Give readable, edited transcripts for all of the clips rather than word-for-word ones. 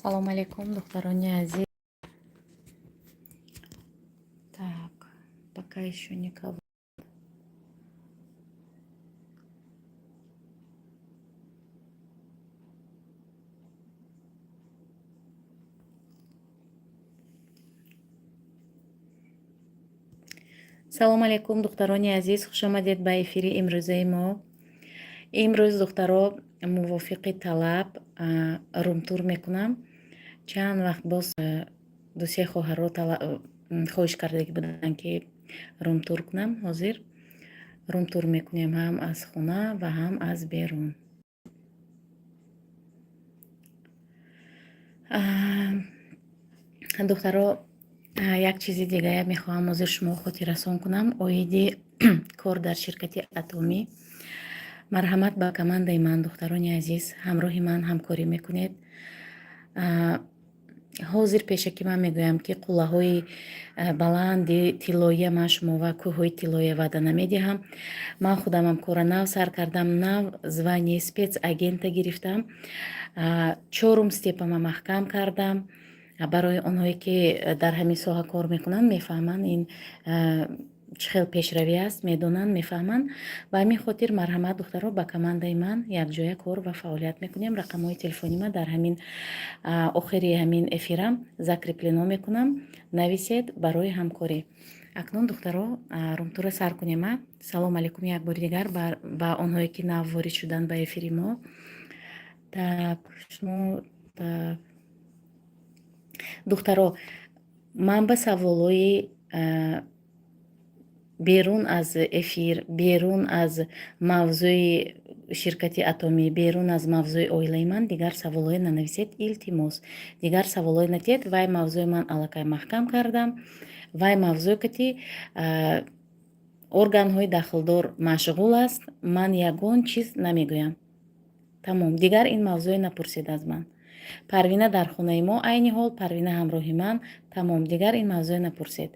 Салом алейкум, духтарони азиз. Так, пока еще никого. салом алейкум, духтарони азиз. Хуш омадед ба эфири имрӯзаи мо. Имрӯз духтаро мувофиқи талаб румтур мекунам. Чанд вақт боз дусе хоҳарро хоҳиш кардаги буданд ки румтур кунам. ҳозир румтур мекунем ҳам аз хона ва ҳам аз берун. духтаро, як чизи дигаре мехоҳам ҳозир шумо хотиррасон кунам. оиди кор дар ширкати атомӣ. марҳамат ба командаи ман, духтарони азиз, ҳамроҳи ман ҳамкорӣ мекунед. ҳозир пешакӣ ман мегӯям ки қуллаҳои баланди тиллоия ман шумова кӯҳҳои тиллоия ваъда намедиҳам. ман худамам кора нав сар кардам, нав звание спецагента гирифтам. 4 степама маҳкам кардам. барои онҳое ки дар ҳамин соҳа кор мекунанд, мефаҳманд ин чӣ хел пешравӣ аст, медонанд, мефаҳманд. ба ҳамин хотир марҳамат духтаро, ба командаи ман якҷоя кор ва фаъолият мекунем. рақамҳои телефони ман дар ҳамин охири ҳамин эфирам закреплено мекунам. нависед барои ҳамкорӣ. акнун духтаро, румтура сар кунем. салом алейкум як бори дигар ба онҳое ки нав ворид шуданд ба эфири мо. так шумо духтаро, ман ба саволои берун аз эфир, берун аз мавзӯи ширкати атомӣ, берун аз мавзӯи оилаи ман дигар саволое нанависед. илтимос, дигар саволое натиҳед. вай мавзӯи ман аллакай маҳкам кардам. вай мавзӯ кати органҳои дахлдор машғул аст. ман ягон чиз намегӯям. тамом, дигар ин мавзӯе напурсед аз ман. парвина дар хонаи мо айни ҳол, парвина ҳамроҳи ман. тамом, дигар ин мавзӯе напурсед.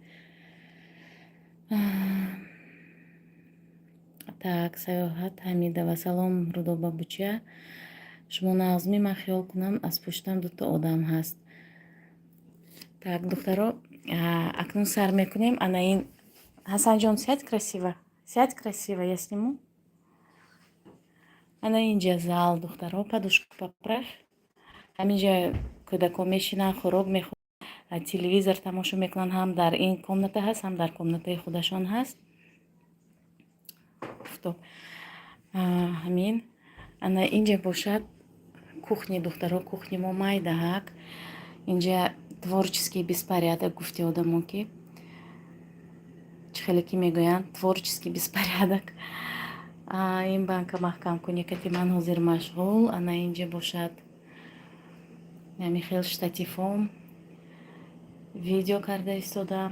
так, саёҳат ҳамидова. салом рудоба буча. шумо назмӣ, ман хиёл кунам аз пуштам дута одам ҳаст. так духтаро, акнун сар мекунем. ана ин Ҳасанҷон, сядь красиво. Сядь красиво, я сниму. ана инҷа зал, духтаро, подушку поправь. ҳаминҷа кӯдакон мешинанд, хӯрок мехӯранд, телевизор тамошо мекунанд. ҳам дар ин комната ҳаст, ҳам дар комнатаи худашон ҳаст. ҳамин ана инҷа бошад кухни, духтаро, кухни мо майдаҳак. инҷа творческий беспорядок гуфти одамон ки чӣ хеле ки мегӯянд творческий беспорядок. ин банка маҳкам кунӣ кати ман ҳозир машғул. ана инҷа бошад намихел штатифом видео карда истодам.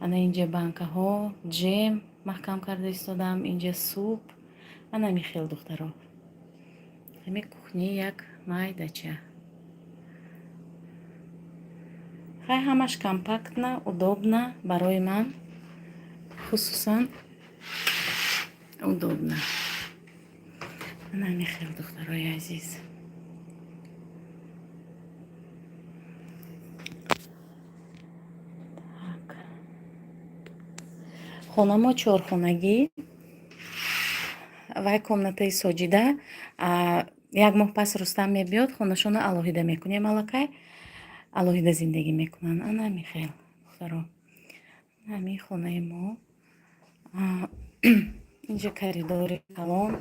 ана инҷа банкаҳо ҷем маҳкам карда истодам. инҷа суп. ана михел духтаро, ҳами кухни як майдача. хай ҳамаш компактна, удобна барои ман, хусусан удобна. ана михел духтарои азиз. хона мо чорхонагӣ. вай комнатаи соҷида. як моҳ пас рустам мебиёд, хонашона алоҳида мекунем. аллакай алоҳида зиндагӣ мекунанд. ана михел духтаро, ҳамин хонаи мо. инҷа коридори калон,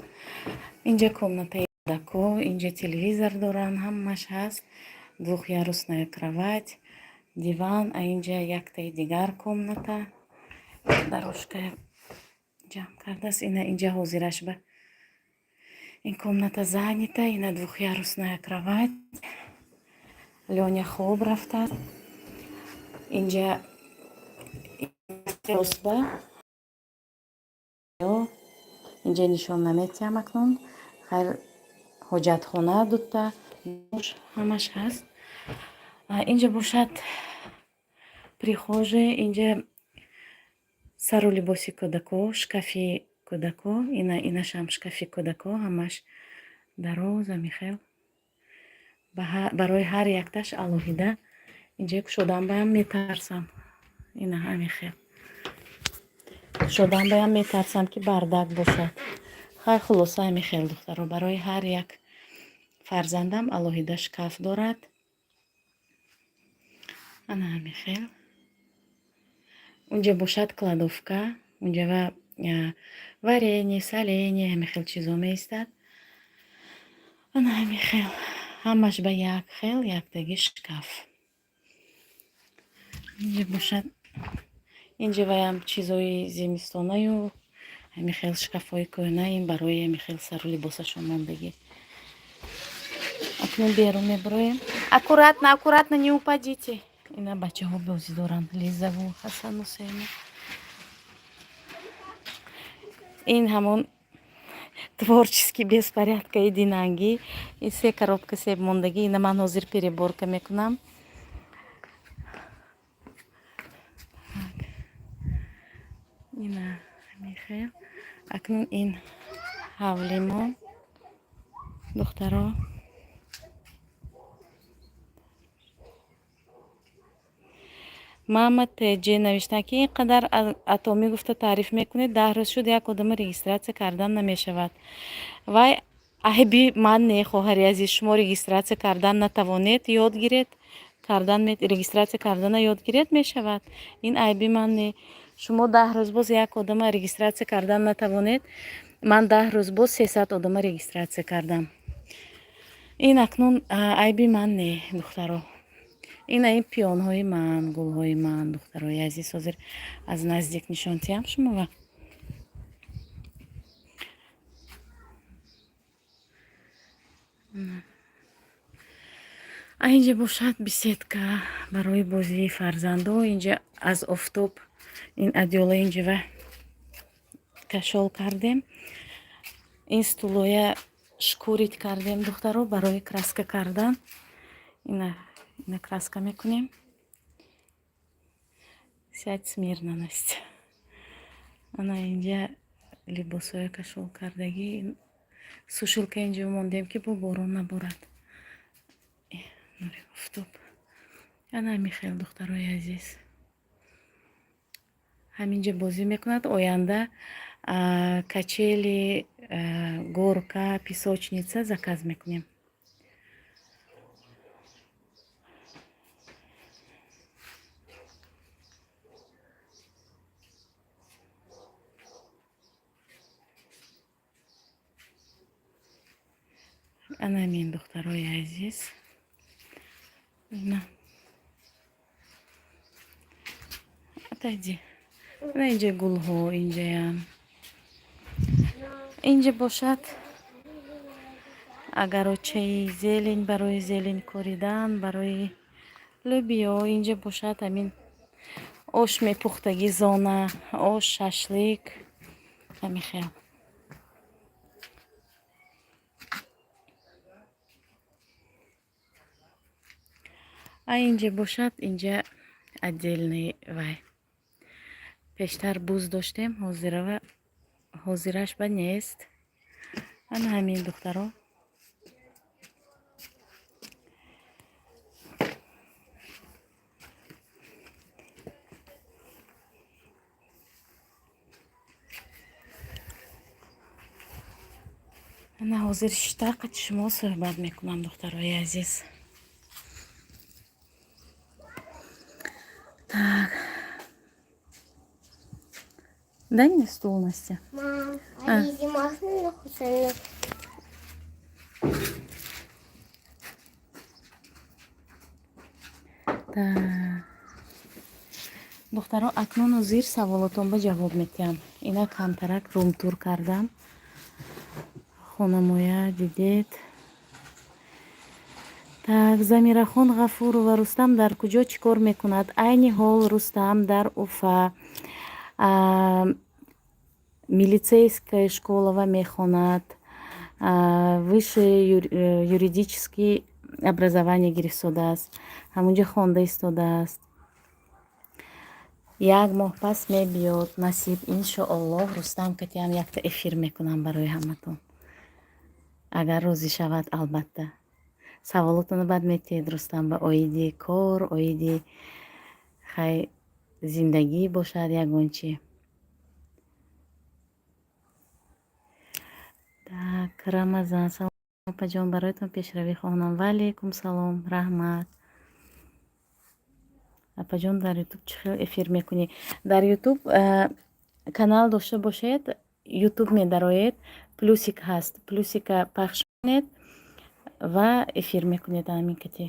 инҷа комнатаи кӯдако, инҷа телевизор доранд, ҳамаш ҳаст. двухъярусная кровать, диван. инҷа яктаи дигар комната. дорожка ҷамъ кардааст. ина инҷа ҳозираш ба ин комната занита. ина двухъярусная кровать. Лёня хоб рафтааст. инҷа осба. инҷа нишон наметиҳам акнун. хайр ҳоҷатхона дута ҳамаш ҳаст. инҷа бошад прихожая. инҷа сару либоси кӯдако, шкафи кӯдако. инашам шкафи кӯдако, ҳамаш дароза. михел барои ҳар якташ алоҳида инҷа кушодан баям метарсам. Ина ҳамин хел кушодан баям метарсам ки бардак бошад. хай хулоса ҳамин хел духтаро барои ҳар як фарзандам алоҳида шкаф дорад. ана ҳамин хел унҷа бошад кладовка, унҷа ва варенье, соленье, ҳамин хел чизо меистад. ана ҳамин хел ҳамаш ба як хел яктаги шкаф. инҷа бошад инҷа ваям чизои зимистонаю ҳамин хел шкафҳои кӯҳна ин барои ҳамин хел сару либосашон мондагӣ. акнун берун меброем. Аккуратно, не упадите. Ина бачаҳо бозӣ доранд. Лизаву Ҳасану Сейна. ин ҳамон творческий беспорядкаи динангӣ. ин 3 коробка себ мондагӣ. Ина ман ҳозир переборка мекунам. ина ҳамин хел акнун ин ҳавли мо духтаро Маҳмад Теҷи навиштанд ки ин қадар атоми гуфта таъриф мекунед, 10 рӯз шуд як одама регистратсия кардан намешавад. Вай айби ман не, хоҳари азиз, шумо регистратсия кардан натавонед ёд гиред, регистратсия кардана ёд гиред мешавад. Ин айби ман не. шумо 10 рӯз боз як одама регистратсия кардан натавонед, ман 10 рӯз боз 300 одама регистратсия кардам. ин акнун айби ман не духтаро. ина ин пионҳои ман, гулҳои ман духтарои азиз, ҳозир аз наздик нишонтиям шумова. инҷа бошад беседка барои бозии фарзандо. инҷа аз офтоб ин адёла инҷа ва кашол кардем. ин стулоя шкурит кардем духтаро барои краска кардан. ина краска мекунем. Сядь смирно, Настя. ана инҷа либосҳои кашол кардагӣ. сушилка инҷа мондем ки бо борон наборад. нури офтоб. ана ҳамин хел духтарои азиз. ҳаминҷа бозӣ мекунад. оянда качели, горка, песочница заказ мекунем. ана ҳамин духтарои азиз. атайди инҷа гулҳо, инҷаям инҷа бошад агарочаи зелень барои зелень коридан, барои лӯбиё. инҷа бошад ҳамин ош мепухтагӣ, зона ош, шашлик, ҳамин хел. инҷа бошад инҷа отдельный вай. пештар буз доштем, ҳозираш ба нест. ана ҳамин духтаро. ана ҳозир штақати шумо суҳбат мекунам духтарои азиз. так дай мне стул, Настя. Мам, Ализе можно нахуй? духтаро акнуну зир саволотонба ҷавоб метиҳам. ина камтарак румтур кардам. хонамоя дидед. так Замирахон Ғафурова: Рустам дар куҷо чӣ кор мекунад? Айни ҳол Рустам дар Уфа милитсейская школава мехонад. Высшее юридическое образование гирифтодааст. ҳамунҷа хонда истодааст. як моҳ пас мебиёд. насиб иншоаллоҳ Рустам катиам якта эфир мекунам барои ҳаматон, агар розӣ шавад албатта. саволотоно бад метиҳед рустам ба оиди кор, оиди хай зиндагӣ бошад ягон чӣ. Так, Рамазан, салом опаҷон, бароятон пешравӣ хоҳонам. Ва алайкум салом, раҳмат. Апаҷон, дар ютуб чӣ хел эфир мекунӣ? Дар ютуб канал дошта бошед, ютуб медароед, плюсик ҳаст, плюсика пахш мекунед ва эфир мекунед ҳамин кати.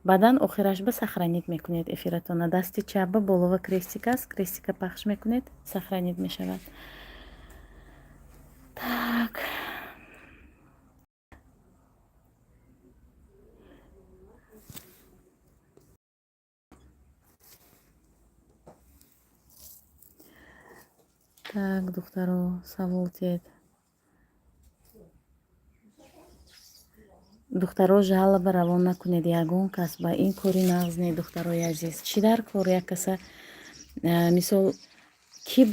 Баъдан охираш ба сохранит мекунед эфиратона. Дасти чап ба болова крестик аст, крестика пахш мекунед, сохранит мешавад. Так. Так, духтаро савол тед. духтаро жалоба равон накунед. Ягон кас ба ин кори нағз не, духтарои азиз. Чӣ дар кор як каса мисол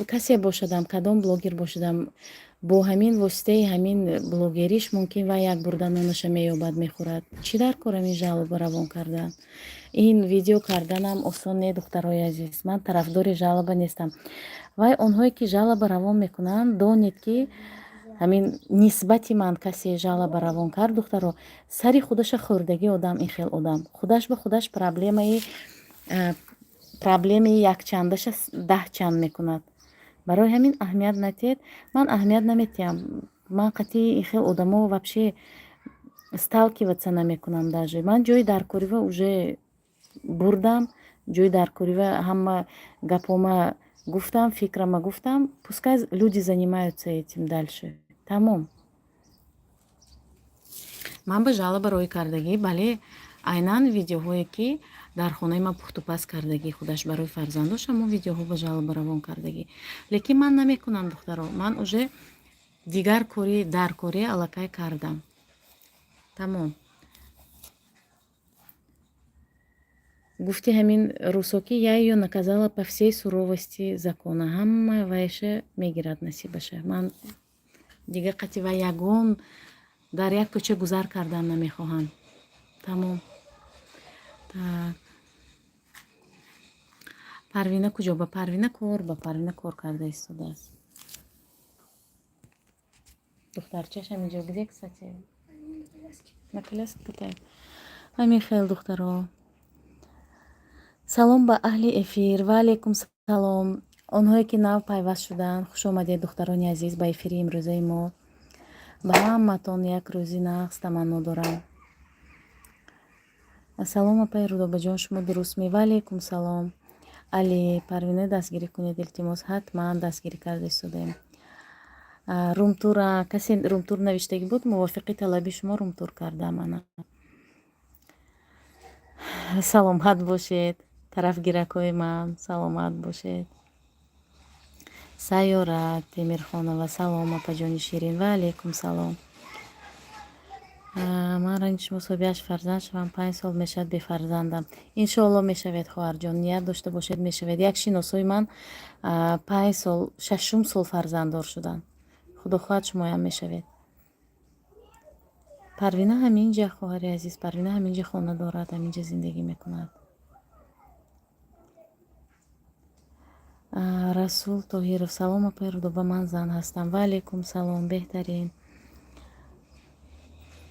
касе бошадам, кадом блогер бошадам, бо ҳамин воситаи ҳамин блогериш мумкин ва як бурда нонаша меёбад, мехӯрад. Чӣ дар кор ҳамин жалоба равон кардан? Ин видео карданам осон не, духтарои азиз. Ман тарафдори жалоба нестам. Вай онҳое ки жалоба равон мекунанд, донед ки ҳамин нисбати ман касе жалоба равон кард, духтаро, сари худаша хӯрдаги одам, ин хел одам худаш ба худаш проблемаи якчандаша 10 чанд мекунад. Барои ҳамин аҳамият натиҳед. Ман аҳамият наметиҳам. Ман қатъи ин хел одамо вообще сталкиваться намекунам даже. Ман ҷои даркорива уже бурдам, ҷои даркорива ҳама гапома гуфтам, фикрама гуфтам. Пускай люди занимаются этим дальше. Тамом. Ман ба жалоба роҳӣ кардагӣ, бале, айнан видеоҳое ки дар хонаи ман пухтупаз кардагӣ, худаш барои фарзандош ҳамон видеоҳо ба жалоба равон кардагӣ. Лекин ман намекунам, духтаро. Ман уже дигар кори даркори аллакай кардам. Тамом. Гуфти ҳамин рӯзҳо ки я её наказала по всей суровости закона. Ҳама вайша мегирад насибаша. Ман дигар қатъи ва ягон дар як кӯча гузар кардан намехоҳам. Тамом. Так. Парвина куҷо? Ба Парвина кор карда истодааст. Духтарчаш ҳаминҷо где, кстати? На коляске катаем. Ҳамин хел, духтаро. Салом ба аҳли эфир. Ва алайкум салом. Онҳое ки нав пайваст шуданд, хуш омадед, духтарони азиз, ба эфири имрӯзаи мо. Ба ҳаматон як рӯзи нағз таманно дорам. Ассалом апаи Рудобаҷон, шумо дурустми? Ва алайкум салом. Али, Парвина дастгирӣ кунед, илтимос. Ҳатман дастгирӣ карда истодаем. Румтур, касе румтур навиштагӣ буд, мувофиқи талаби шумо румтур кардам ана. Саломат бошед, тарафгиракҳои ман, саломат бошед. Сайёра Темирхонова, салом апаҷони ширин. Ва алайкум салом. Ман ранги шумо соҳиби 8 фарзанд шавам, 5 сол мешавад бефарзандам. Иншоалло мешавед, хоҳарҷон, ният дошта бошед, мешавед. Як шиносои ман 5 сол, 6 сол фарзанддор шуданд. худо хоҳад шумоям мешавед. Парвина ҳаминҷа, хоҳари азиз, Парвина ҳаминҷа хона дорад, ҳаминҷа зиндагӣ мекунад. Расул Тоҳиров, салом апаи Рудоба, ман зан ҳастам. Ва алайкум салом, беҳтарин.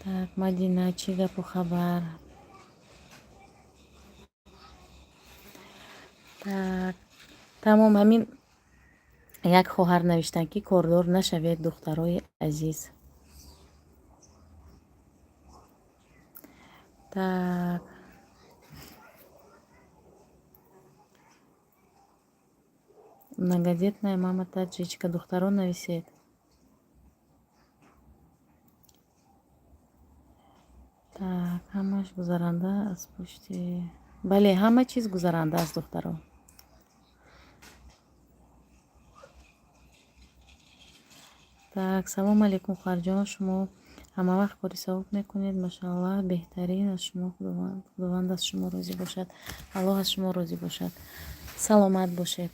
Так, Мадина, чӣ гапу хабар? Так, тамом. Ҳамин як хоҳар навиштанд ки кордор нашавед, духтарои азиз. Так. Многодетная мама таджичка, духтаро нависед. Так, ҳамаш гузаранда аз пушти. Бале, ҳама чиз гузаранда аст, духтаро. Так, салом алейкум, хоҳарҷон, шумо ҳама вақт кори савоб мекунед, машааллаҳ, беҳтарин аз шумо. Худованд аз шумо розӣ бошад. Аллоҳ аз шумо розӣ бошад. Саломат бошед.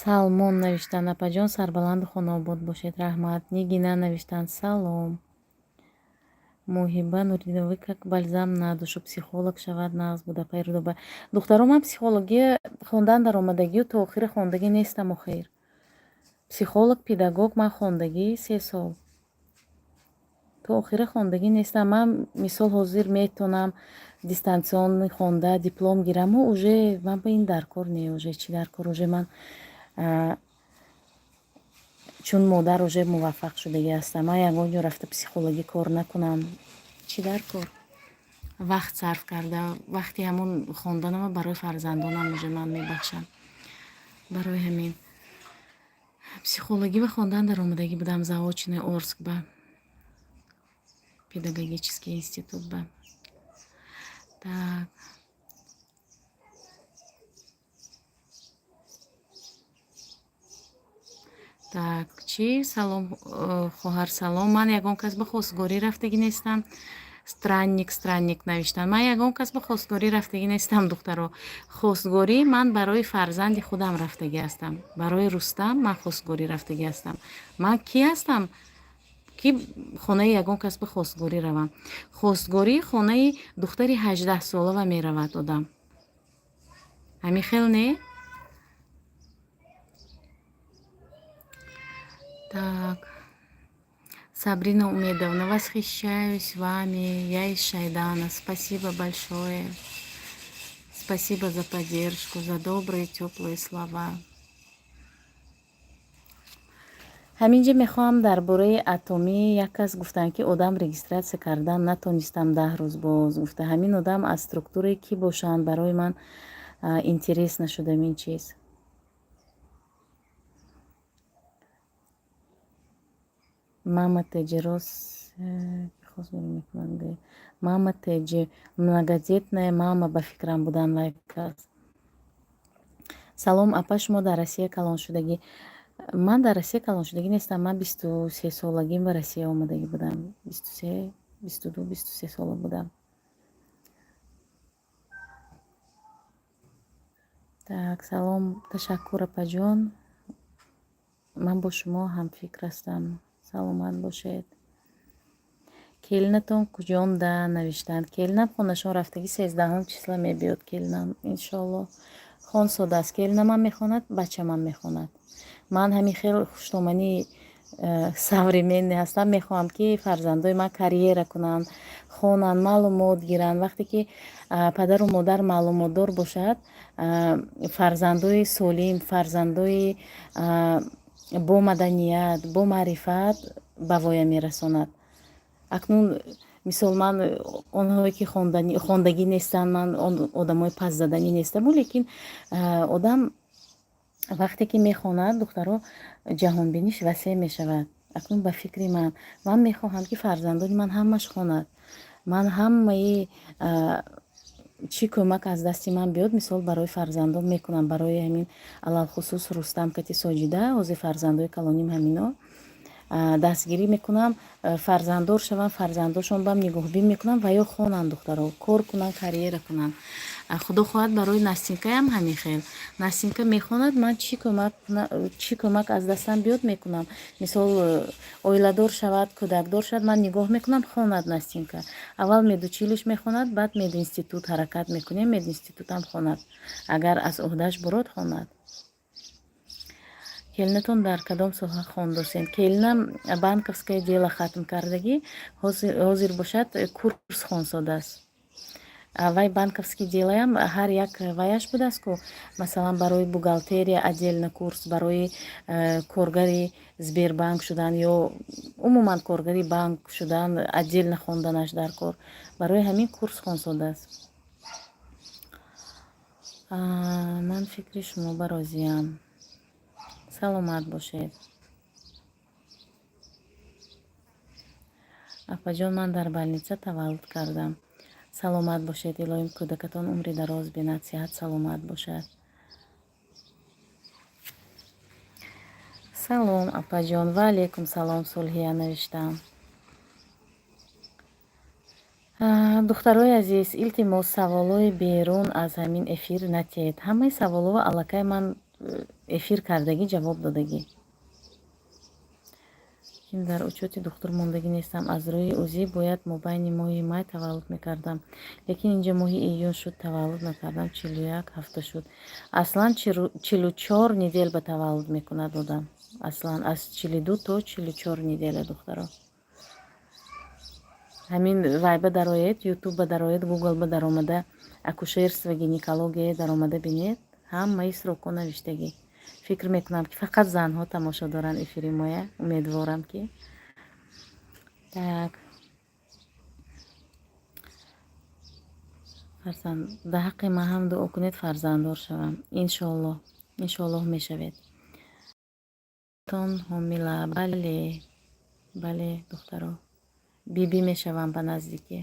Салмон навиштанд, апаҷон, сарбаланду хонаобод бошед, раҳмат. Нигина навиштанд, салом. муҳибба нуриддинова как бальзам надошу психолог шавад нағз буда пайрудоба духтаро ман психология хондан дар омадагию то охири хондагӣ нестам охир психолог педагог ман хондагӣ 3 сол то охири хондагӣ нестам ман мисол ҳозир метавонам дистансиони хонда диплом гирам уже ман ба ин дар кор не уже чӣ дар кор уже ман чун модар уже муваффақ шудагӣ ҳастам ман ягон ҷо рафта психологӣ кор накунам чӣ дар кор вақт сарф карда вақти ҳамон хонданама барои фарзандонам уже ман мебахшам барои ҳамин психологӣ ва хондан дар омадагӣ будам заочный Орск ба педагогический институт ба так так чӣ салом хоҳар салом ман ягон кас ба хостгорӣ рафтагӣ нестам странник навиштан ман ягон кас ба хостгорӣ рафтагӣ нестам духтаро хостгорӣ ман барои фарзанди худам рафтагӣ ҳастам барои Рустам ман хостгорӣ рафтагӣ ҳастам ман кӣ ҳастам ки хонаи ягон кас ба хостгорӣ равам хостгорӣ хонаи духтари 18-солава меравад одам ҳамин хел не так Сабрина Умедовна, восхищаюсь вами, я из Шайдана. Спасибо большое. Спасибо за поддержку, за добрые, теплые слова. ҳаминҷа мехоҳам дар бораи атомӣ як кас гуфтанд ки одам регистратсия кардан натонистам 10 рӯз боз гуфта ҳамин одам аз структураи кӣ бошанд барои ман интерес нашудам ин чиз мама теҷирос мама теҷи многодетная мама ба фикрам будан лайкас салом апа шумо дар Россия калоншудагӣ ман дар Россия калоншудагӣ нестам ман 23 солагим ба Россия омадагӣ будам 22-23 сола будам так салом ташаккур апаҷон ман бо шумо ҳамфикр ҳастам саломат бошед келинатон куҷонда навиштанд келинам хонашон рафтагӣ 13 числа мебиёд келинам иншоалло хонсода аст келинамам мехонад бачамам мехонад ман ҳамин хел хуштомании современӣ ҳастам мехоҳам ки фарзандои ман карьера кунанд хонанд маълумот гиранд вақте ки падару модар маълумотдор бошад фарзандои солим фарзандои бо маданият бо маърифат ба воя мерасонад акнун мисол ман онҳое ки хондагӣ нестанд ман одамои пасзаданӣ нестам лекин одам вақте ки мехонад духтаро ҷаҳонбиниш васеъ мешавад акнун ба фикри ман мехоҳам ки фарзандони ман ҳамаш хонад ман ҳамаи чӣ кӯмак аз дасти ман биёд мисол барои фарзандон мекунам барои ҳамин алалхусус Рустам кати Соҷида ҳозир фарзандои калоним ҳамино дастгирӣ мекунам фарзанддор шаванд фарзандошон бам нигоҳубин мекунам ва ё хонанд духтаро кор кунанд карьера кунанд худо хоҳад барои Настинкаям ҳамин хел Настинка мехонад ман чӣ кӯмак аз дастам биёд мекунам мисол оиладор шавад кӯдакдор шавад ман нигоҳ мекунам хонад Настинка аввал медучилиш мехонад баъд мединститут ҳаракат мекунем мединститутам хонад агар аз уҳдаш бурод хонад келинатон дар кадом соҳа хондосед келинам банковское дело хатм кардагӣ ҳозир бошад курс хонсодааст вай банковский делаям ҳар як ваяш будааст ку масалан барои бухгалтерия отдельно курс барои коргари Сбербанк шудан ё умуман коргари банк шудан отдельно хонданаш дар кор барои ҳамин курс хонсодааст ман фикри шумо ба розиям саломат бошед апаҷон ман дар больница таваллуд кардам саломат бошед илоҳим кӯдакатон умри дароз бинад сиҳат саломат бошад салом апаҷон ва алейкум салом сулҳия навиштам духтарои азиз илтимос саволои берун аз ҳамин эфир натиҳед ҳамаи саволҳо аллакай ман эфир кардагӣ ҷавоб додагӣ лекин дар учёти духтур мондагӣ нестам. Аз рӯи узӣ бояд мобайни моҳи май таваллуд мекардам, лекин инҷа моҳи июн шуд, таваллуд накардам. 41 ҳафта шуд. Аслан 44 недел ба таваллуд мекунад одам. Аслан аз 42 то 44 недела духтаро. ҳамин вайба дароед, ютуба дароед, гуглба даромада, акушерство гинекология даромада бинед, ҳамаи сроко навиштагӣ. фикр мекунам ки фақат занҳо тамошо доранд эфири моя. Умедворам ки так фарзанд ба ҳаққи ман ҳам дуо кунед фарзанддор шавам. Иншоаллоҳ, иншоаллоҳ мешавед. тон ҳомила, бале, бале духтаро. биби мешавам ба наздикӣ.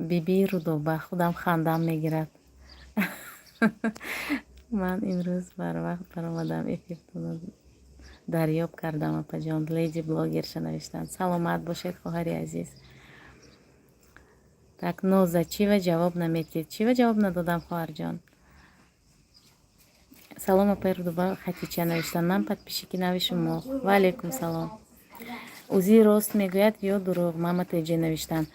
биби рудоба, худам хандам мегирад. ман имрӯз барвақт баромадам, эфиртонро дарёб кардам. апаҷон леди блогерша навиштанд. саломат бошед хоҳари азиз. так ноза чива ҷавоб наметед? чива ҷавоб надодам хоҳарҷон? салом апаи рудоба хатича навиштанд. ман подписчики нави шумо. ва алейкум салом. узи рост мегӯяд ё дурӯғ? мама теҷе навиштанд.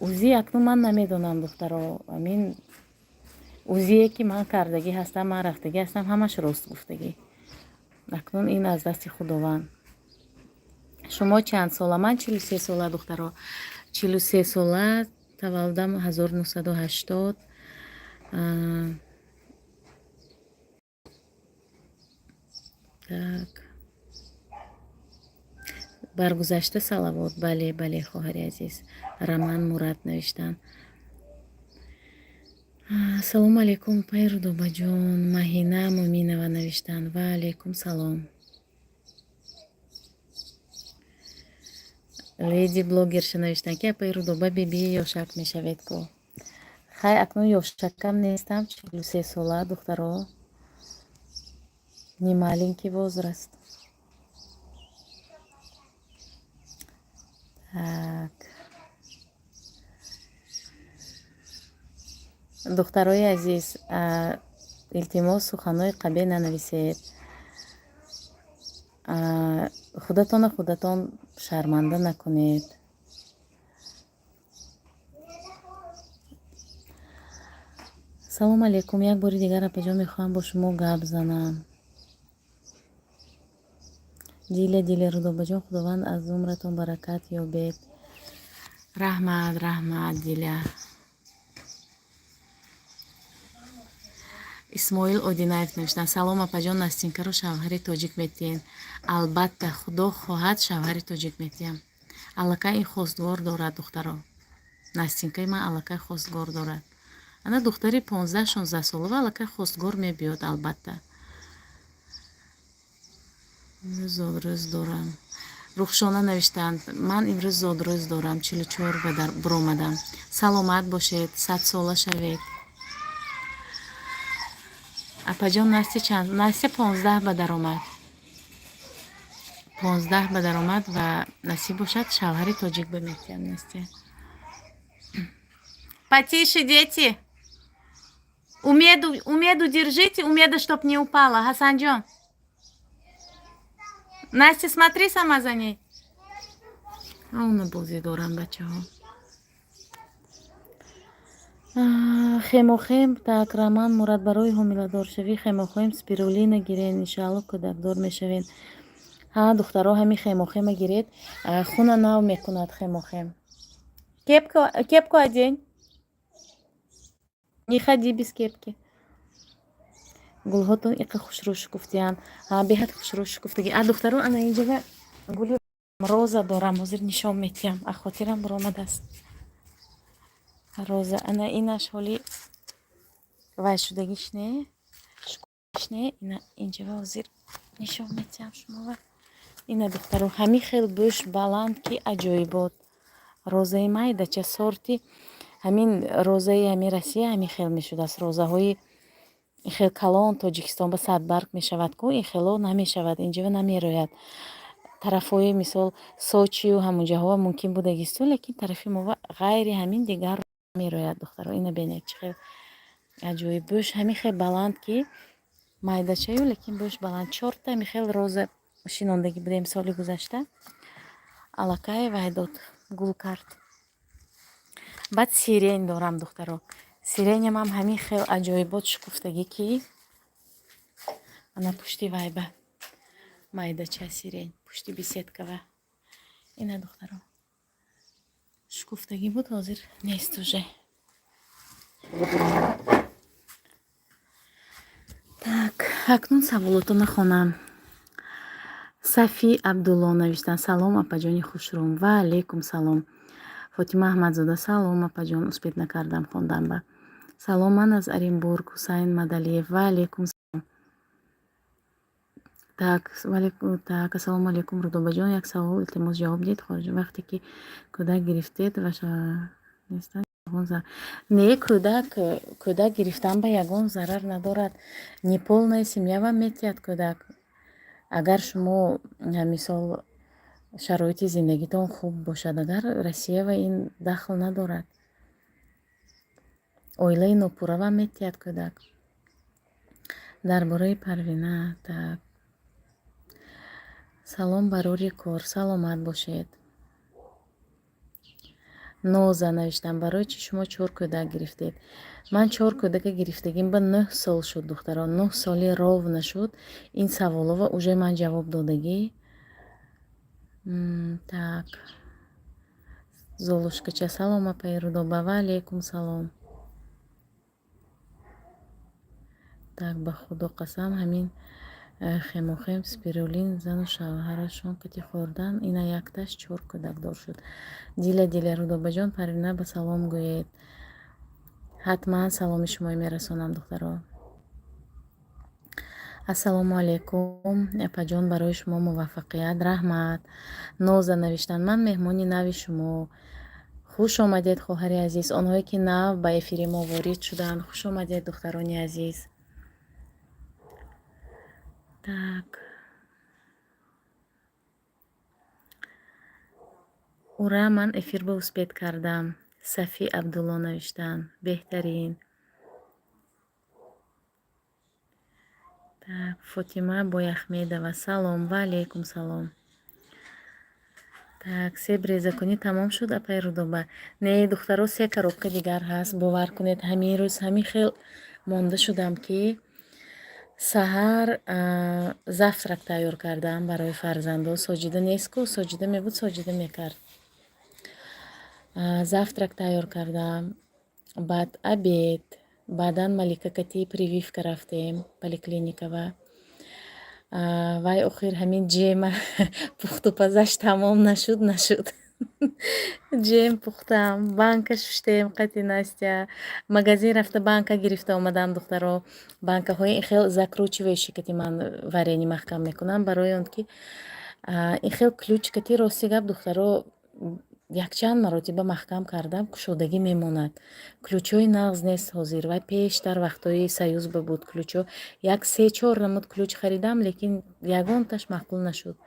узи акнун ман намедонам духтаро. амин узие ки ман кардагӣ ҳастам, ман рафтагӣ ҳастам, ҳамаш рост гуфтагӣ. акнун ин аз дасти худованд. шумо чанд сола? ман 43 сола духтаро. 43 сола, таваллудам 1980. так баргузашта салавот. бале бале хоҳари азиз. раман мурад навиштанд. салому алейкум пай рудобаҷон. маҳина муминова навиштанд. ва алейкум салом. леди блогерша навиштанд ки апаи рудоба биби ёшак мешавед ку. хай акнун ёшакам нестам. 43 сола духтаро. не маленький возраст. так духтарои азиз, илтимос суханои қабеҳ нанависед. худатон шарманда накунед. салому алейкум. як бори дигар апаҷон мехоҳам бо шумо гап занам. диля рудобаҷон, худованд аз умратон баракат ёбед. раҳмат диля. исмоил одинаев навиштанд. салом апаҷон, настинкаро шавҳари тоҷик метиҳем? албатта, худо хоҳад шавҳари тоҷик метиҳам. аллакай ин хостгор дорад духтаро. настинкаи ман аллакай хостгор дорад. ана духтари 15-16 солава аллакай хостгор мебиёд. албатта зодрӯз дорам. рухшона навиштанд. ман имрӯз зодрӯз дорам. 44 баромадам. саломат бошед. 100 сола шавед. апаҷон насти чанд? насти 15 ба даромад. 15 ба даромад ва насиб бошад шавҳари тоҷик беметиҳам. насти потише дети. умеду держите, умеду чтоб не упала. Хасанҷон, Настя, смотри сама за ней. Ауна бозӣ дорам бачаҳо. хемохем. так раман мурад, барои ҳомиладоршавӣ хемохем спирулина гирен. иншоалло кӯдакдор мешавен. духтаро ҳами хемохема гиред. хуна нав мекунад хемохем. кепку одень. не ходи без кепки. гулҳотон иқа хушрӯ шукуфтиянд. беҳад хушрӯ шукуфтагӣ. духтаро ана инҷага гули роза дорам. ҳозир нишон метиҳам. хотирам баромадааст. роза ана инаш ҳоли вай шудагиш не шукуфтагиш не. ина инҷага ҳозир нишон метиҳам шумова. ина духтаро ҳами хел бӯш баланд ки аҷоибот. розаи майдача сорти ҳамин розаи ҳами Россия ҳами хел мешудааст. розаҳои хел калон Тоҷикистон ба садбарг мешавад ку. ин хело намешавад. инҷава намерояд. тарафҳои мисол Сочию ҳамунҷаҳо мумкин будагисту, лекин тарафи мо ғайри ҳамин дигар мерояд духтаро. ина бенед чӣ хел аҷоиб. бӯш ҳами хел баланд ки майдачаю, лекин бӯш баланд. 4 ҳами хел роза шинондагӣ будем соли гузашта. Аллакай вай дод, гул кард. Баъд сирень дорам духтаро. Сиреням ҳам ҳамин хел аҷоибот шукуфтагӣ ки ана пушти вай ба майдача сирень, пушти беседкава. Ина духтаро. Шукуфтагӣ буд, ҳозир нест уже. Так, акнун саволотро нахонам. Сафи Абдулло навиштан: салом апаҷони хушрум. Ва алейкум салом. Фотима Аҳмадзода: салом апаҷон, успет накардам хондам ба. Салом, ман аз Оренбург. Ҳусайн Мадалиев: ва алейкум салом. Так, ассалому алейкум Рудобаҷон, як савол илтимос ҷавоб диҳед. Хориҷ вақте ки кӯдак гирифтед ва не, кӯдак гирифтан ба ягон зарар надорад. Неполная семья вам метиҳад кӯдак. Агар шумо мисол шароити зиндагитон хуб бошад, агар Россия ва ин дахл надорад. Оилаи нопурра вам метиҳад кӯдак. Дар бораи Парвина, так. Салом барори кор, саломат бошед. Ноза навиштам: барои чӣ шумо 4 кӯдак гирифтед? Ман 4 кӯдака гирифтагим ба 9 сол шуд духтаро. 9 соли ровна шуд. Ин саволова уже ман ҷавоб додагӣ. Так. Золушкача: салом апаи Рудоба. Ва алейкум салом. Так, ба худо қасам ҳамин хемохем спирулин зану шавҳарашон кати хӯрдан, ина якташ 4 кӯдакдор шуд. Дила Рудобаҷон, Парвина ба салом гӯед. ҳатман саломи шумои мерасонам духтаро. Ассалому алейкум апаҷон, барои шумо муваффақият. Раҳмат. Ноза навиштанд: ман меҳмони нави шумо. хуш омадед хоҳари азиз. Онҳое ки нав ба эфири мо ворид шуданд, хуш омадед духтарони азиз. Так. ура, ман эфирро успет кардам. Сафи Абдулло навиштанд: беҳтарин. Так, Фотима Бояхмедова: салом. Ва алейкум салом. Так, себ резакунӣ тамом шуд апай Рудоба? Не, духтаро, 3 коробка дигар ҳаст. Бовар кунед, ҳамин рӯз ҳамин хел монда шудам ки саҳар завтрак тайёр кардам барои фарзандо. Соҷида нест ку? Соҷида мебуд, соҷида мекард. Завтрак тайёр кардам. Баъд обед. Баъдан Малика кати прививка рафтем поликлиникава. Вай охир ҳамин ҷема пухту пазаш тамом нашуд. ҷем пухтам, банка шуштем, қати Настя. Магазин рафта банка гирифта омадам духтаро. Банкаҳои хел закручивающие кати ман варени маҳкам мекунам, барои он ки ин хел ключ кати рости гап духтаро якчанд маротиба маҳкам кардам, кушодагӣ мемонад. Ключҳои нағз нест ҳозир. Вай пештар вақтҳои Союзба буд ключҳо. Як 3-4 намуд ключ харидам, лекин ягонташ маъқул нашуд.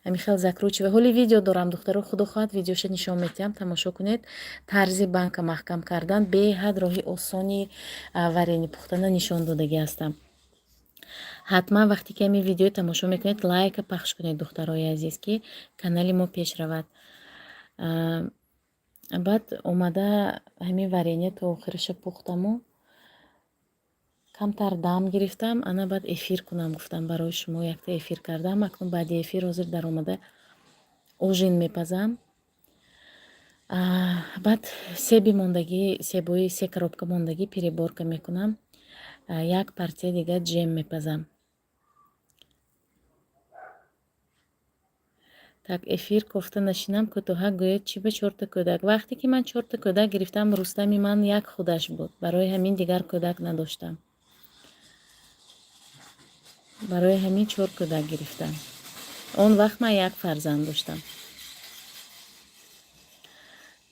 Ҳамин хел закручива. ҳоли видео дорам духтаро, худо хоҳад видеоша нишон метиҳам, тамошо кунед. Тарзи банка маҳкам кардан беҳад роҳи осони варени пухтана нишон додагӣ ҳастам. ҳатман вақте ки ҳамин видео тамошо мекунед, лайка пахш кунед духтарои азиз, ки канали мо пеш равад. Баъд омада ҳамин варения то охираша пухтаму камтар дам гирифтам. Ана баъд эфир кунам гуфтам барои шумо якта эфир кардам. Акнун баъди эфир ҳозир даромада ужин мепазам. Баъд себи мондагӣ, себои 3 коробка мондагӣ переборка мекунам. Як партия дига ҷем мепазам. Так, эфир кофта нашинам, кӯтоҳак гӯед чӣ ба 4 кӯдак. Вақте ки ман 4 кӯдак гирифтам, рустами ман як худаш буд. Барои ҳамин дигар кӯдак надоштам. Барои ҳамин 4 кӯдак гирифтам. Он вақт ман як фарзанд доштам.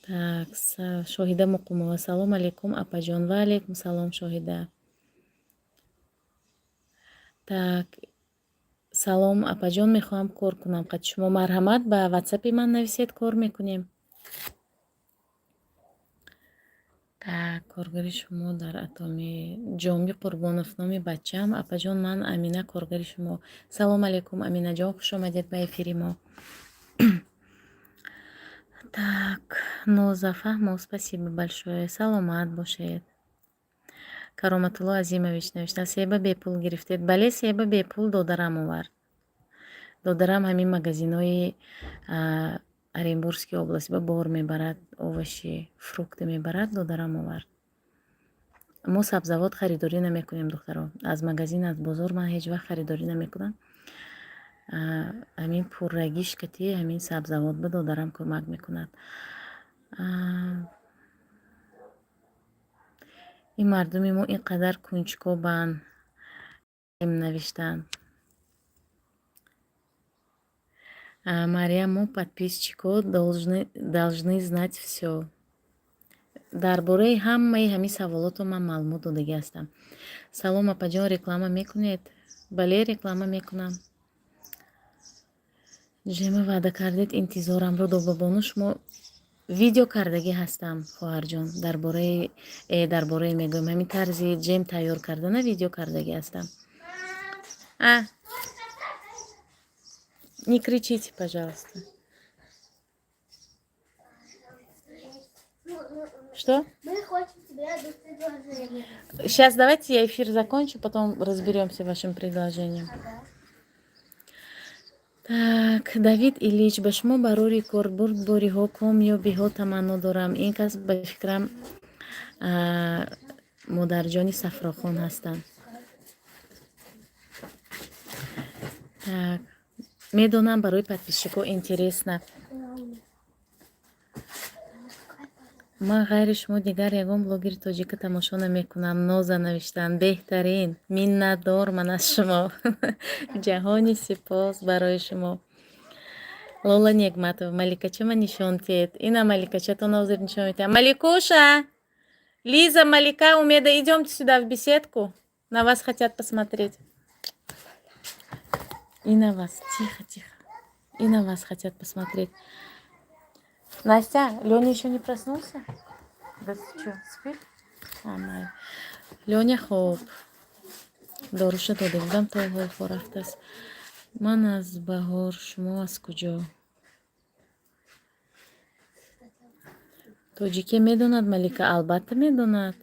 Так, Шоҳида Муқумова: салом алейкум апаҷон. Ва алейкум салом Шоҳида. Так, салом апаҷон, мехоҳам кор кунам. Қати шумо марҳамат ба ватсапи ман нависед, кор мекунем. Так, коргари шумо дар атоми ҷомби Қурбонов номи бачаам. Апаҷон, ман Амина, коргари шумо. Салом алейкум, Аминаҷон, хуш омадед ба эфири мо. Так, Нозафаҳмо, спасибо большое. Саломат бошед. Кароматулло Азимович навишта, себа бепул гирифтед? Бале, себа бепул додарам овард. Додарам ҳамин магазинои Оренбургские области ба бор мебарад, овощи, фрукты мебарад, додарам овард. Мо сабзавот харидорӣ намекунем, духтаро. Аз магазин, аз бозор ман ҳеҷ вақт харидорӣ намекунам. Ҳамин пуррагишкати ҳамин сабзавот ба додарам кӯмак мекунад. ин мардуми мо ин қадар кунҷкобанд, навиштанд. Марьям, мы подписчико должны знать всё. Дар бораи ҳамаи ҳамин саволотро ман маълумот додаги ҳастам. Салом апаҷон, реклама мекунед? Бале, реклама мекунам. Ҷема ваъда кардед интизорамро до бобону шумо видео кардагӣ ҳастам, хоҳарҷон. Дар бораи мегӯям ҳамин тарзи ҷем тайёр кардана видео кардагӣ ҳастам. Не кричите, пожалуйста. Что? Мы хотим тебе одно предложение. Сейчас давайте я эфир закончу, потом разберемся с вашим предложением. Так, Давид Ильич, ба шумо барори корбурд бориҳо, комёбиҳо таманно дорам. Ин кас ба фикрам модарҷони Сафрохон ҳастанд. Так, медонам барои подписчико интересно. Ман ғайри шумо дигар ягон блогери тоҷика тамошо намекунам. Ноза навиштанд. Беҳтарин. Миннатдорман аз шумо. Ҷаҳони сипос барои шумо. Лола Нигматова, Маликачама нишон тед. Ина Маликачатон ҳозир нишон медиҳам. Маликуша! Лиза, Малика, Умеда, идёмте сюда в беседку. На вас хотят посмотреть. И на вас. Тихо, тихо. И на вас хотят посмотреть. Настя, Леня еще не проснулся? Да ты что, спит? Леня, хоп. Доруша дода будам то ҳол хорафтас. Ман аз баҳор, шумо аз куҷо? Тоҷике медонад Малика? Албатта медонад.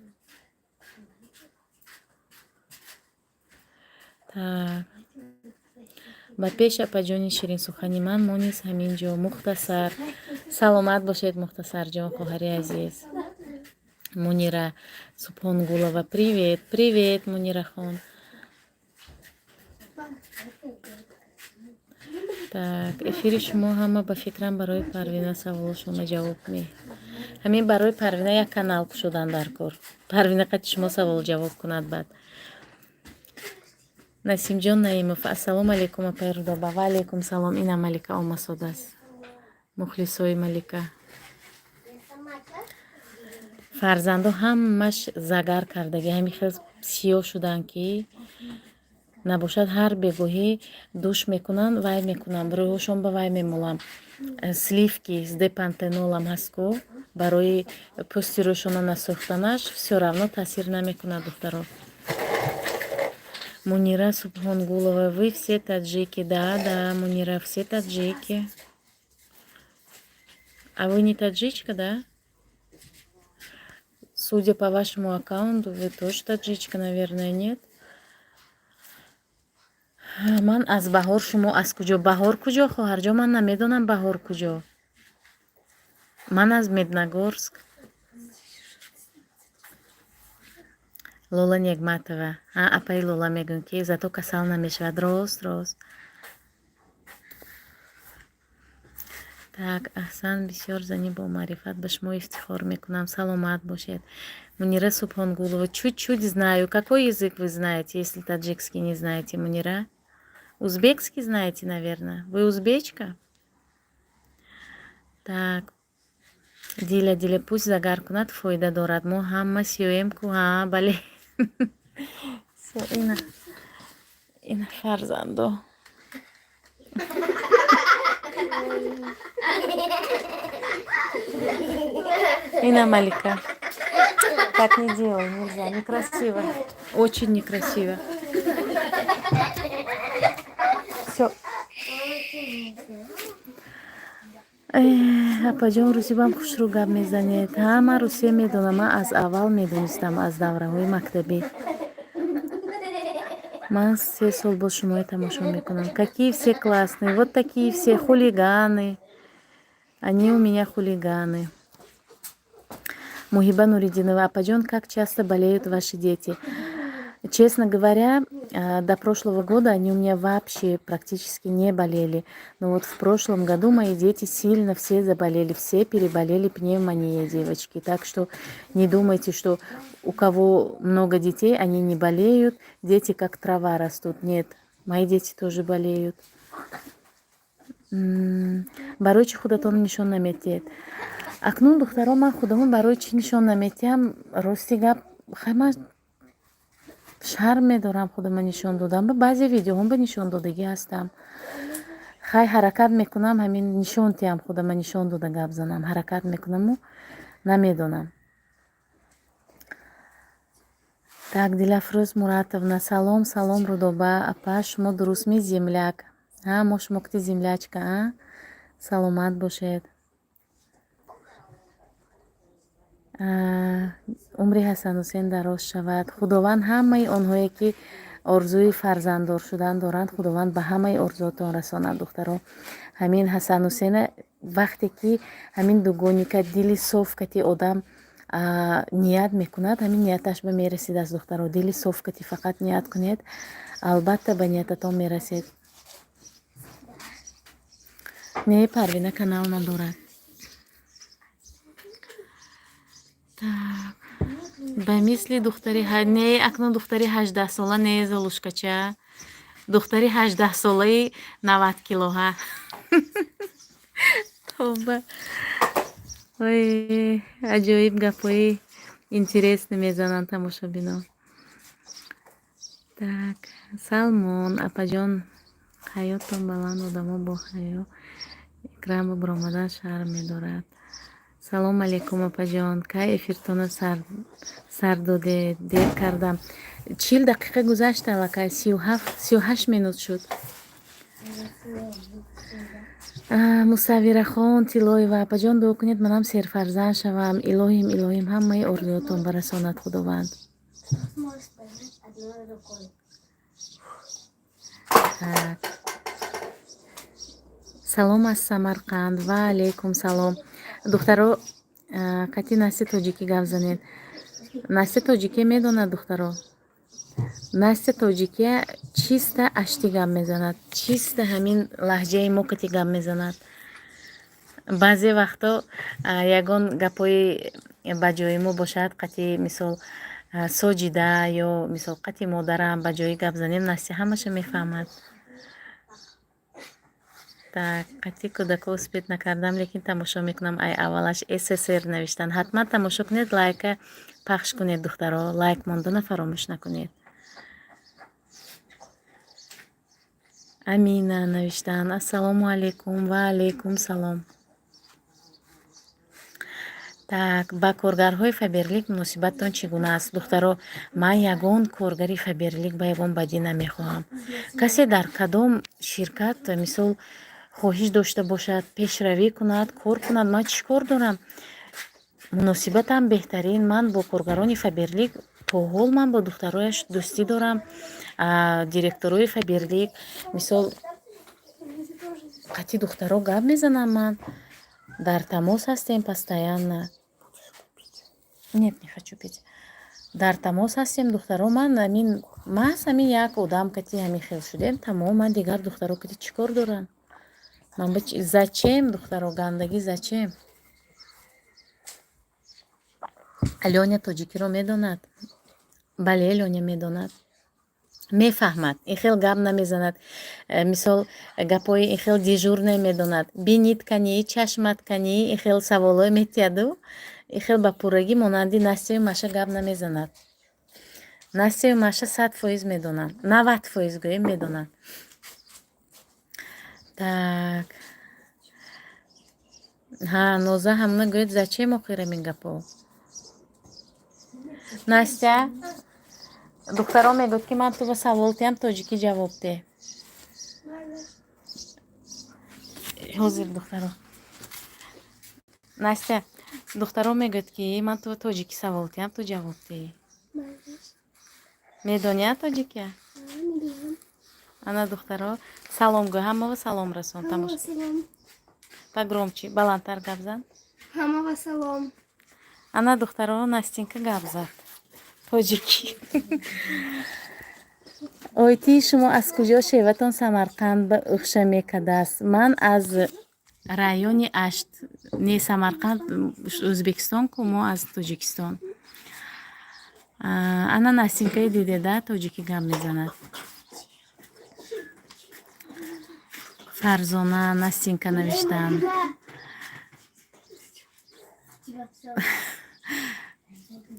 Так. ба пеш апаҷони ширинсухани ман мо низ ҳамин ҷо мухтасар. Саломат бошед Мухтасарҷон, хоҳари азиз. Мунира Субҳонгулова, привет, привет, Мунирахон. Так, эфири шумо ҳама ба фикрам барои Парвина саволошумо ҷавоб ме. ҳамин барои Парвина як канал кушодан дар кор. Парвина қати шумо савол ҷавоб кунад баъд. Насимҷон Наимов, ассалому алейкум апаи Рудоба. Ва алейкум салом. Ина Малика омасодааст. Мухлисои Малика. Фарзандо ҳамаш загар кардаги ҳамин хел сиёҳ шуданд ки набошад ҳар бегоҳӣ душ мекунанд, вай мекунам, рӯҳошон ба вай мемолам. Сливки с депантенолом ҳастку барои пӯсти рӯшона насӯхтанаш всё равно таъсир намекунад, духтаро. Мунира Субхонгулова, вы все таджики? Да, Мунира, все таджики. А вы не таджичка, да? Судя по вашему аккаунту, вы тоже таджичка, наверное, нет? Ман аз баҳор, шумо аз куҷо? Баҳор куҷо, хоҳарҷо? Ман намедонам баҳор куҷо. Ман аз Медногорск. Лола Нигматова. Апаи Лола мегӯн ки зато касал намешавад. Рост. Так, Аҳсан, бисёр зани бо маърифат, ба шумо ифтихор мекунам. Саломат бошед. Мунира Субхонгулова, чуть-чуть знаю. Какой язык вы знаете, если таджикский не знаете, Мунира? Узбекский знаете, наверное. Вы узбечка? Так. Диля, пусть загар кунад, фоида дорад. Мо ҳама сиёем ку, бале. Ина фарзандо. Ина Малика. Так не делай, нельзя, некрасиво. Очень некрасиво. Все. Апаҷон рӯзибам хушрӯ гап мезанед. Ҳама рӯсия медонам. Ман аз аввал медонистам, аз давраҳои мактабӣ. Ман 3 сол боз шуморо тамошо мекунам. Какие все классные, вот такие все хулиганы. Они у меня хулиганы. Мухиба Нуридинова. Апаҷон, как часто болеют ваши дети? Честно говоря, до прошлого года они у меня вообще практически не болели. Но вот в прошлом году мои дети сильно все заболели, все переболели пневмонией, девочки. Так что не думайте, что у кого много детей, они не болеют, дети как трава растут. Нет, мои дети тоже болеют. Барои чӣ худатон нишон наметиҳед? Акнун духтаро ман худамон барои чӣ нишон наметиҳам? Рости гап хама шарм медорам худама нишон додам. Ба баъзе видеоҳом ба нишон додагӣ ҳастам. Хай ҳаракат мекунам, ҳамин нишон тиҳам худама нишон дода гап занам. Ҳаракат мекунаму намедонам. Так, Дилафрӯз Муратовна, салом, салом Рудоба. Апа, шумо дурустми земляк? Мо шумо гуфти землячка, саломат бошед. Умри Ҳасанусен дароз шавад. Худованд ҳамаи онҳое ки орзуи фарзанддор шудан доранд, худованд ба ҳамаи орзуотон расонад. Духтаро ҳамин Ҳасанусена вақте ки ҳамин дугони кад, дили соф кати одам ният мекунад, ҳамин нияташ ба мерасид аст. Духтаро дили соф кати фақат ният кунед, албатта ба ниятатон мерасед. Не, Парвина канал надорад. Так. Ба мисли духтари не, акнун духтари 18 сола не, Золушкача. Духтари 18 солаи 90 килоҳа. Тоба. Ой, аҷоиб гапои интересни мезананд тамошобинон. Так, Салмон, апаҷон, ҳаёттон баланд, одамо бо ҳаё. Икрам биромадан шарм медорад. Салом алейкум апаҷон. Кай эфиртона сар доде, дер кардам. 40 дақиқа гузашт аллакай, 38 минут шуд. Мусаввирахон Тилоева, апаҷон дуо кунед манам серфарзанд шавам. Илоҳим, илоҳим ҳамаи орзуётон барасонад худованд. Так. Салом аз Самарқанд. Ва алейкум салом. Духтаро кати Насти тоҷикӣ гап занед. Насти тоҷикӣ медонад духтаро? Насти тоҷикӣ чиста ашти гап мезанад. Чиста ҳамин лаҳҷаи мо кати гап мезанад. Баъзе вақто ягон гапои ба ҷои мо бошад, қати мисол соҷида ё мисол қати модарам ба ҷои гап занем, Насти ҳамаша мефаҳмад. Так, қати кӯдако успед накардам, лекин тамошо мекунам. Ай аввалаш СССР навиштан. Ҳатман тамошо кунед, лайка пахш кунед духтаро. Лайк мондана фаромӯш накунед. Амина навиштан. Ассалому алейкум. Ва алейкум салом. Так, ба коргарҳои Фаберлик муносибаттон чӣ гуна аст? Духтаро, ман ягон коргари Фаберлик ба ягон бадӣ намехоҳам. Касе дар кадом ширкат мисол хоҳиш дошта бошад, пешравӣ кунад, кор кунад, ман чӣ кор дорам? Муносибатам беҳтарин. Ман бо коргарони Фаберлик то ҳол ман бо духтарояш дӯстӣ дорам. Директорои Фаберлик мисол қати духтаро гап мезанам, ман дар тамос ҳастем постоянно. Нет, не хочу пить. Дар тамос ҳастем духтаро. Ман ҳамин як одам кати ҳамин хел шудем. Тамом, ман дигар духтаро кати чӣ кор дорам? Ман зачем духтаро гандагӣ зачем? Алёня тоҷикиро медонад? Бале, Алёня медонад. Мефаҳмад. Ин хел гап намезанад. Мисол гапои ин хел дежурне медонад. Бинит канӣ, чашмат канӣ, ин хел саволҳо метиҳаду. Ин хел ба пуррагӣ монанди Настяю Маша гап намезанад. Настяю Маша 100% медонад. 90% гӯем медонад. Так. Ноза ҳамна гӯед зачем охира мин гапо? Настя, духтаро мегӯяд ки ман ту савол диҳам тоҷикӣ ҷавоб де. ҳозир духтаро. Настя, духтаро мегӯяд ки ман ту тоҷикӣ савол диҳам ту ҷавоб де. Медони тоҷикия? Ана духтаро салом гӯ, ҳамаро салом расон. Пагромчи, баландтар гап зан. Ҳамаро салом. Ана духтаро Настенька гап зад. Тоҷикӣ. Ойти шумо аз куҷо шеватон Самарқанд ба ухша мекадааст? Ман аз райони Ашт, не Самарқанд, Ӯзбекистон ку, мо аз Тоҷикистон. Ана Настенькаи дидеда тоҷикӣ гап мезанад. Фарзона Настенька навиштанд.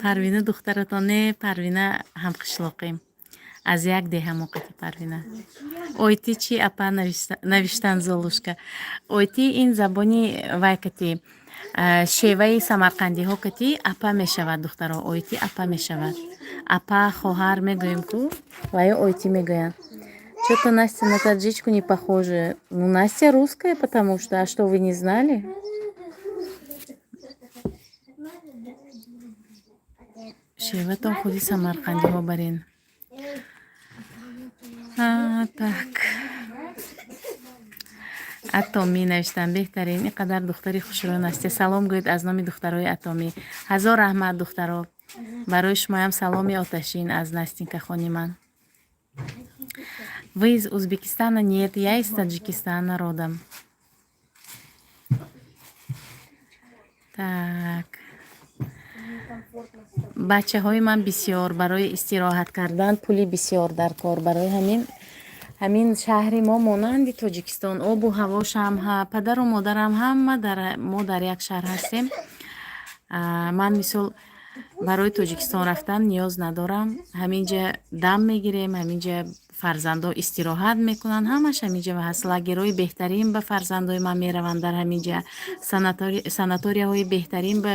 Парвина духтаратон не, Парвина ҳамқишлоқем. Аз як деҳа моқати Парвина. Ойти чи апа навиштан Золушка. Ойти ин забони вай кати шеваи самарқандиҳо кати апа мешавад духтаро. Ойти апа мешавад. Апа хоҳар мегӯем ку, вай ойти мегӯянд. Чё-то Настя на таджичку не похожа. Ну, Настя русская, потому что... А что, вы не знали? Шеватон худи самарқандиҳо барин. Так. Атоми навиштан беҳтарин. Инқадар духтари хушро Настя. Салом гӯед аз номи духтарои Атоми. Ҳазор раҳмат духтаро. Барои шумоям саломи оташин аз Настенька хони ман. Вы из Узбекистана? Нет, я из Таджикистана родом. Так. бачаҳои ман бисёр барои истироҳат кардан пули бисёр дар кор. Барои ҳамин шаҳри мо монанди Тоҷикистон, обу ҳавошам, падару модарам ҳама мо дар як шаҳр ҳастем. Ман мисол барои Тоҷикистон рафтан ниёз надорам. Ҳаминҷа дам мегирем, ҳаминҷа фарзандо истироҳат мекунанд, ҳамаш ҳаминҷа ҳаст. лагерҳои беҳтарин ба фарзандои ман мераванд дар ҳаминҷа, санаторияҳои беҳтарин ба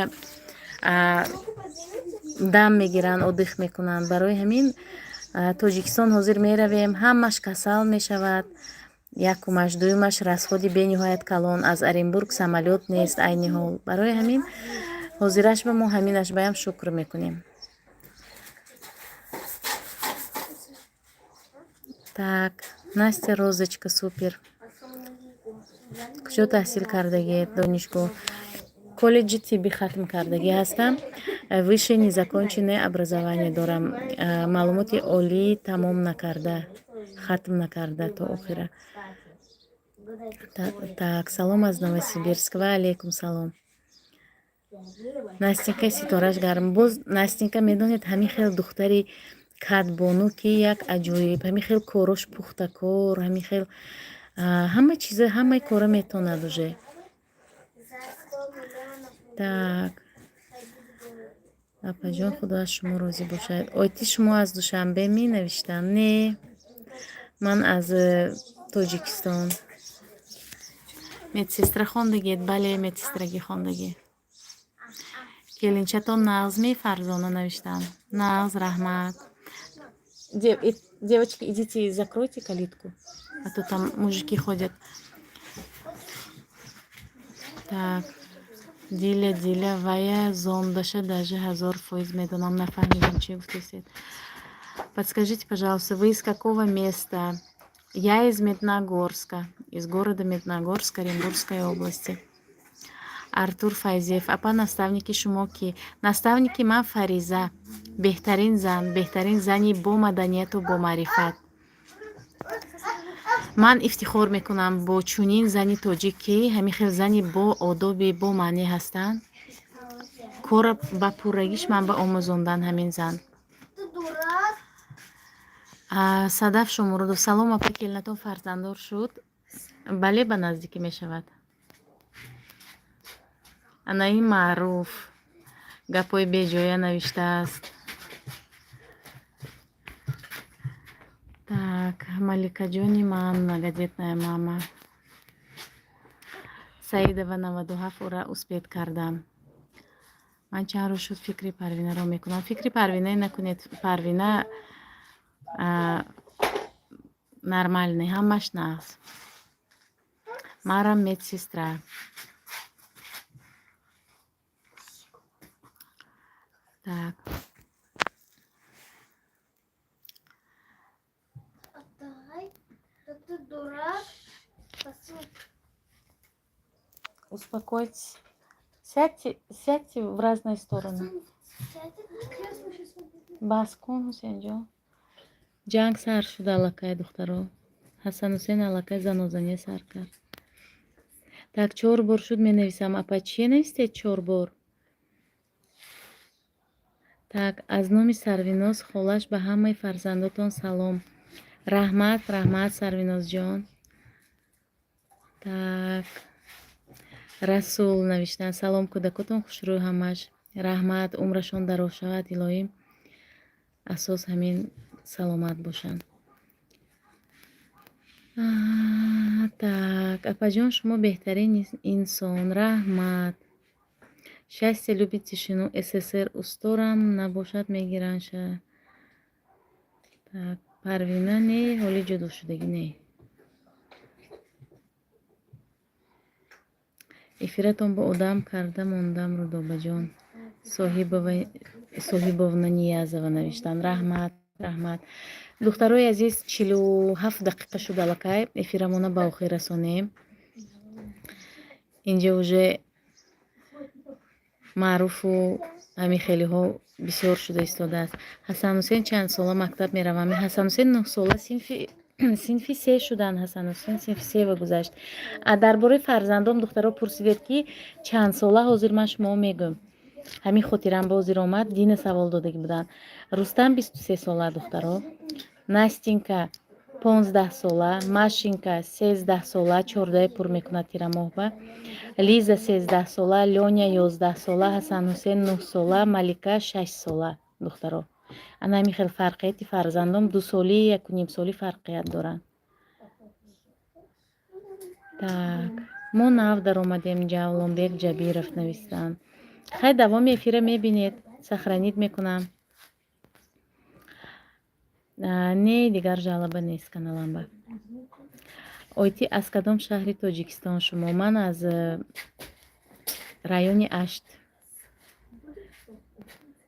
дам мегиранд, отдих мекунанд. Барои ҳамин Тоҷикистон ҳозир меравем, ҳамаш касал мешавад. Якумаш, дуюмаш расходи бениҳоят калон. Аз Оренбург самолёт нест айни ҳол. Барои ҳамин ҳозираш ба мо ҳаминаш баям шукр мекунем. Так, Настя Розочка, супер. Куҷо таҳсил кардагиед? Донишгоҳ. Колледжи тиббӣ хатм кардагӣ ҳастам. Высшее незаконченное образование дорам. Маълумоти олӣ тамом накарда, хатм накарда то охира. Так, салом аз Новосибирск. Ва алейкум салом. Настенька ситораш гарм. Боз Настенька медонед ҳамин хел духтари кадбону ки як аҷоиб. Ҳамин хел корош пухтакор, ҳамин хел ҳама чиза, ҳамаи кора метонад уже. Так. Апаҷон худо аз шумо розӣ бошад. Ойти шумо аз Душанбе менавиштам? Не, ман аз Тоҷикистон. Медсестра хондагиед? Бале, медсестрагӣ хондагӣ. Келинчатон нағз Фарзона навиштам. Нағз, раҳмат. Девочки, идите, закройте калитку, а то там мужики ходят. Так. Диля, вая зондаша даже 1000% медонам, нафаҳмидам чӣ гуфтесед. Подскажите, пожалуйста, вы из какого места? Я из Медногорска, из города Медногорск, Оренбургской области. Артур Файзиев. Апа наставники шумо ки? Наставники ман Фариза. Беҳтарин зани бо маданияту бо маърифат. Ман ифтихор мекунам бо чунин зани тоҷик ки ҳамин хел зани бо одоби бо маънӣ ҳастанд. Кора ба пуррагиш ман ба омӯзондан ҳамин зан. Садаф Шомурудов. Салом апа, келинатон фарзанддор шуд? Бале, ба наздикӣ мешавад. Анаи маъруф гапои беҷоя навиштааст. Так, Маликаҷони ман, многодетная мама. Саидова 97 ура успеҳ кардам. ман чанд рӯз шуд фикри Парвинаро мекунам. Фикри Парвина накунед. Парвина нормал не, ҳамаш нағз. Марам медсестра. Так. Успокойтесь. Сядьте в разные стороны. Бас кун, Ҳусейнҷон. Ҷанг сар шуда аллакай духтаро. Ҳасан Ҳусейн аллакай занозанӣ сар кард. Так 4 бор шуд менависам. Апа чие навистед 4 бор? Так, аз номи Сарвиноз холаш ба ҳамаи фарзандотон салом. Раҳмат, раҳмат Сарвинозҷон. Так. Расул навиштан. Салом кӯдакотон хушрӯй ҳамаш. Раҳмат, умрашон дароз шавад илоҳӣ. Асос ҳамин саломат бошанд. Так, апаҷон шумо беҳтарин инсон. Раҳмат. Счастье любит тишину. СССР усторам набошад мегиранша. Так, Парвина не, ҳоли ҷудошудагӣ не. Эфиратон бо одам карда мондам Рудобаҷон. Соҳибовна Ниязова навиштан. Раҳмат, раҳмат. Духтарои азиз, 47 дақиқа шуда аллакай. Эфирамона ба охир расонем. Инҷа уже маъруфу ҳамихелиҳо бисёр шуда истодааст. Ҳасан Ҳусейн чанд сола мактаб меравам? Ҳасан Ҳусейн 9 сола синфи 3 шудан. Ҳасан Ҳусейн синфи 3 ва гузашт. Дар бораи фарзандом духтаро пурсидед ки чанд сола, ҳозир ман шумо мегӯм. Ҳамин хотирам бозир омад. Дина савол додагӣ буданд. Рустам 23 сола духтаро. Настенька 15 сола. Машенька 13 сола. 14 пур мекунад тирамоҳба. Лиза 13 сола. Лёня 11 сола. Ҳасан Ҳусейн 9 сола. Малика 6 сола духтаро. Ана ҳамин хел фарқияти фарзандом 2 соли 1.5 соли фарқият доранд. Так, мо нав даромадем. Ҷавлонбек Ҷабиров навистанд. Хай давоми эфира мебинед. Сохранид мекунам. Не, дигар жалоба нест каналамба. Ойти аз кадом шаҳри Тоҷикистон шумо? Ман аз райони Ашт,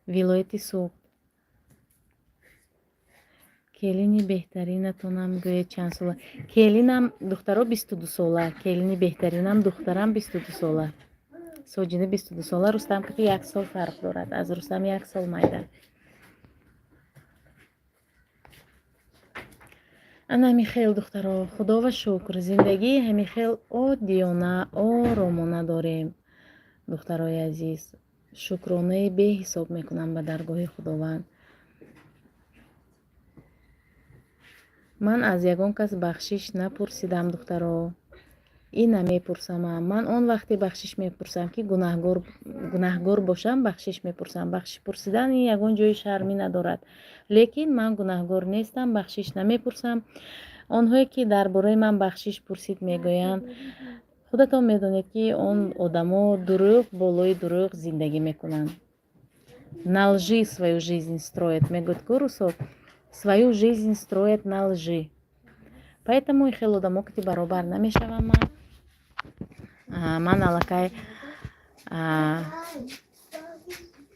вилояти Суғд. Келини беҳтаринатонам гӯед чанд сола? Келинам духтаро 22 сола. Келини беҳтаринам духтарам 22 сола. Соҷида 22 сола. Рустам ки 1 сол фарқ дорад. Аз Рустам 1 сол майда. ана ҳамин хел духтаро, худо ва шукр, зиндагии ҳамин хел оддиёна, оромона дорем. Духтарои азиз, шукронаи беҳисоб мекунам ба даргоҳи худованд. Ман аз ягон кас бахшиш напурсидам духтаро. Ина мепурсамам. Ман он вақте бахшиш мепурсам ки гунаҳгор бошам, бахшиш мепурсам. Бахшиш пурсидан ин ягон ҷои шармӣ надорад. Лекин ман гунаҳгор нестам, бахшиш намепурсам. онҳое ки дар бораи ман бахшиш пурсид мегӯянд, худатон медонед ки он одамо дурӯғ болои дурӯғ зиндагӣ мекунанд. На лжи свою жизнь строят. Мегӯяд ку русо свою жизнь строят на лжи. Поэтому и хел одамо ки баробар намешавам. Ман аллакай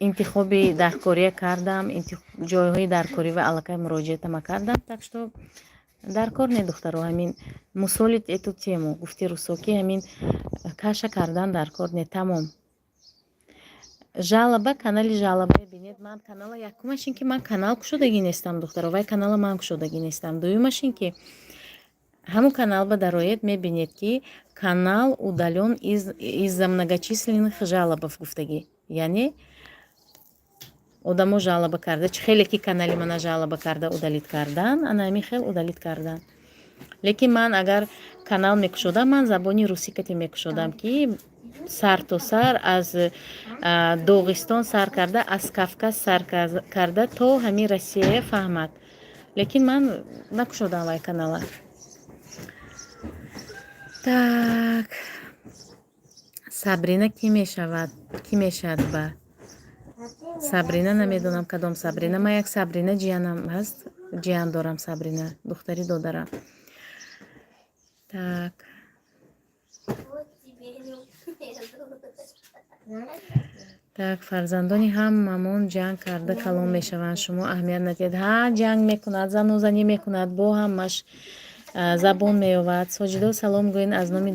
интихоби даркория кардам, ҷойҳои даркорива аллакай муроҷиатама кардам. Так что даркор не духтаро, ҳамин мусолит эту тему гуфти русо ки ҳамин каша кардан даркор не. Тамом. Жалоба, канали жалоба бинед. Ман канала якумаш ин ки ман канал кушодагӣ нестам духтаро, вай канала ман кушодагӣ нестам. Дуюмаш ин ки ҳамун канал ба дароед мебинед ки канал удалён из-за многочисленных жалобов гуфтагӣ. Яъне одамо жалоба карда, чӣ хеле ки канали мана жалоба карда удалит кардан, ана ҳамин хел удалит кардан. Лекин ман агар канал мекушодам, ман забони русӣ кати мекушодам ки сар то сар, аз Доғистон сар карда, аз Кавказ сар карда то ҳамин Россия фаҳмад. Лекин ман накушодам вай канала. Так, Сабрина ки мешавад ба Сабрина намедонам кадом Сабрина. Ман як Сабрина ҷиянам ҳаст. Ҷиян дорам Сабрина. Духтари додарам. Так. Так, фарзандони ҳамамон ҷанг карда калон мешаванд. Шумо аҳамият надиҳед. Ҳа, ҷанг мекунад, зану занӣ мекунад, бо ҳамаш забон меёвад. Соҷидо салом гӯен аз номи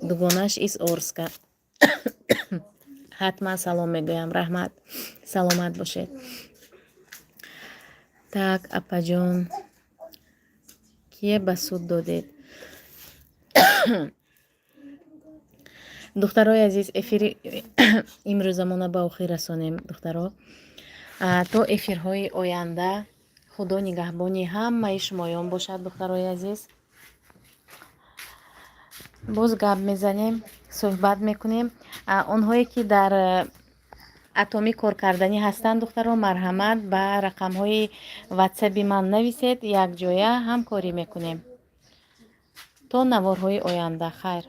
дугонааш Ис Орска. ҳатман салом мегӯям. Раҳмат. Саломат бошед. Так, апаҷон. Кие ба суд додед? духтарои азиз, эфири имрӯзамона ба охир расонем. Духтаро, то эфирҳои оянда худо нигаҳбони ҳамаи шумоён бошад. Духтарои азиз, боз гап мезанем, суҳбат мекунем. Онҳое ки дар атоми кор карданӣ ҳастанд, духтаро, марҳамат ба рақамҳои ватсаби ман нависед. Якҷоя ҳамкорӣ мекунем. То наворҳои оянда. Хайр.